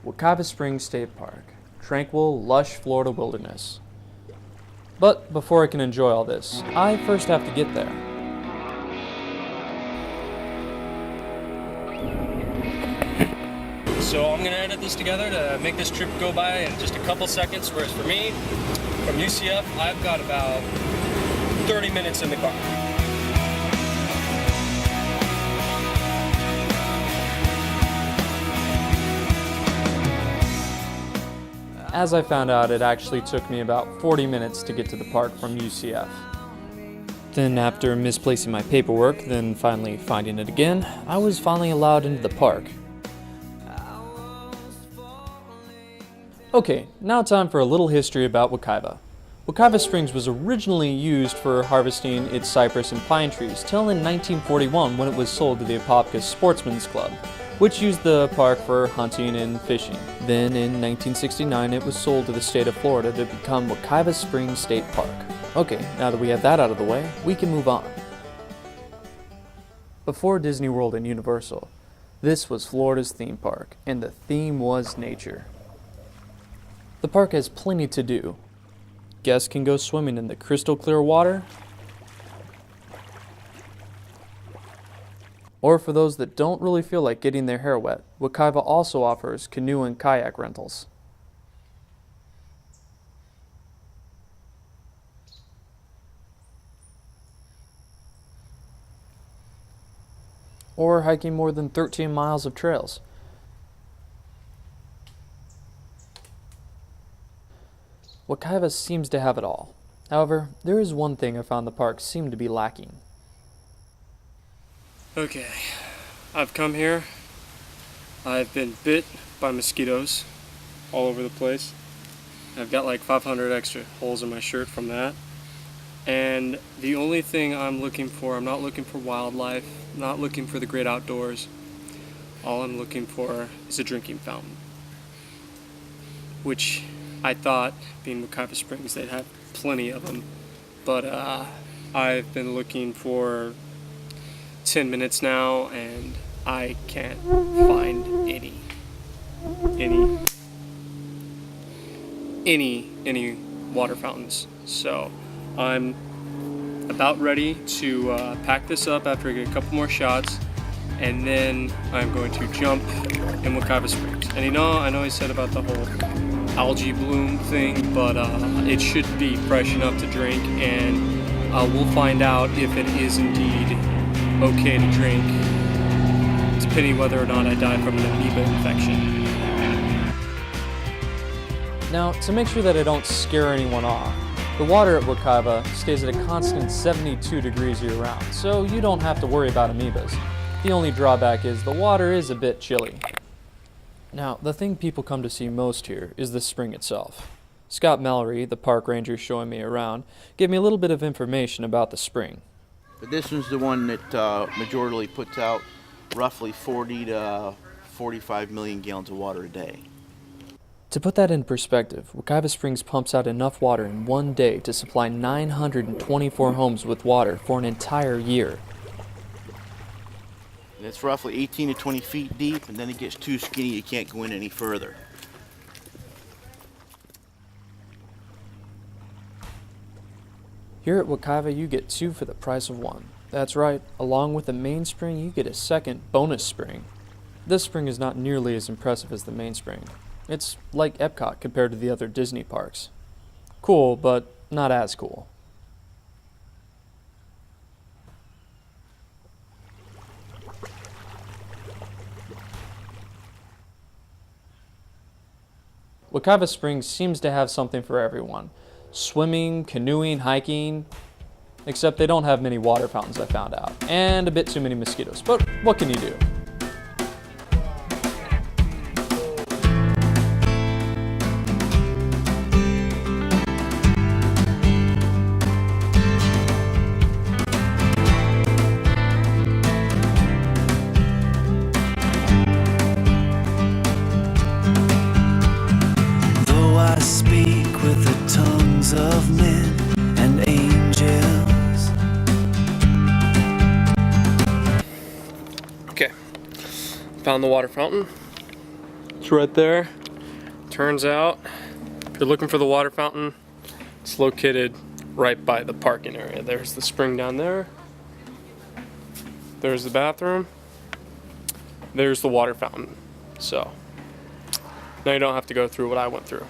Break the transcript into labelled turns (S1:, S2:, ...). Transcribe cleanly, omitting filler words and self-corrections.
S1: Wekiwa Springs State Park, tranquil, lush Florida wilderness. But before I can enjoy all this, I first have to get there.
S2: So I'm gonna edit this together to make this trip go by in just a couple seconds, whereas for me, from UCF, I've got about 30 minutes in the car.
S1: As I found out, it actually took me about 40 minutes to get to the park from UCF. Then after misplacing my paperwork, then finally finding it again, I was finally allowed into the park. Okay, now time for a little history about Wekiwa. Wekiwa Springs was originally used for harvesting its cypress and pine trees till in 1941 when it was sold to the Apopka Sportsman's Club, which used the park for hunting and fishing. Then in 1969 it was sold to the state of Florida to become Wekiwa Springs State Park. Okay, now that we have that out of the way, we can move on. Before Disney World and Universal, this was Florida's theme park, and the theme was nature. The park has plenty to do. Guests can go swimming in the crystal clear water, or for those that don't really feel like getting their hair wet, Wekiwa also offers canoe and kayak rentals. Or hiking more than 13 miles of trails. Wekiwa seems to have it all. However, there is one thing I found the park seemed to be lacking.
S2: Okay, I've come here. I've been bit by mosquitoes all over the place. I've got like 500 extra holes in my shirt from that. And the only thing I'm looking for, I'm not looking for wildlife, not looking for the great outdoors. All I'm looking for is a drinking fountain. Which I thought, being Wekiwa Springs, they'd have plenty of them. But I've been looking for 10 minutes now, and I can't find any water fountains. So I'm about ready to pack this up after I get a couple more shots, and then I'm going to jump in Wekiwa Springs. And I know he said about the whole algae bloom thing, but it should be fresh enough to drink, and we'll find out if it is indeed okay to drink, depending whether or not I die from an amoeba infection.
S1: Now, to make sure that I don't scare anyone off, the water at Wekiwa stays at a constant 72 degrees year-round, so you don't have to worry about amoebas. The only drawback is the water is a bit chilly. Now, the thing people come to see most here is the spring itself. Scott Mallory, the park ranger showing me around, gave me a little bit of information about the spring.
S3: But this one's the one that majorly puts out roughly 40 to 45 million gallons of water a day.
S1: To put that in perspective, Wekiwa Springs pumps out enough water in one day to supply 924 homes with water for an entire year.
S3: And it's roughly 18 to 20 feet deep, and then it gets too skinny, you can't go in any further.
S1: Here at Wekiwa, you get two for the price of one. That's right, along with the main spring, you get a second bonus spring. This spring is not nearly as impressive as the main spring. It's like Epcot compared to the other Disney parks. Cool, but not as cool. Wekiwa Springs seems to have something for everyone. Swimming, canoeing, hiking, except they don't have many water fountains, I found out, and a bit too many mosquitoes, but what can you do?
S4: I speak with the tongues of men and angels.
S2: Okay, found the water fountain. It's right there. Turns out, if you're looking for the water fountain, it's located right by the parking area. There's the spring down there. There's the bathroom. There's the water fountain. So now you don't have to go through what I went through.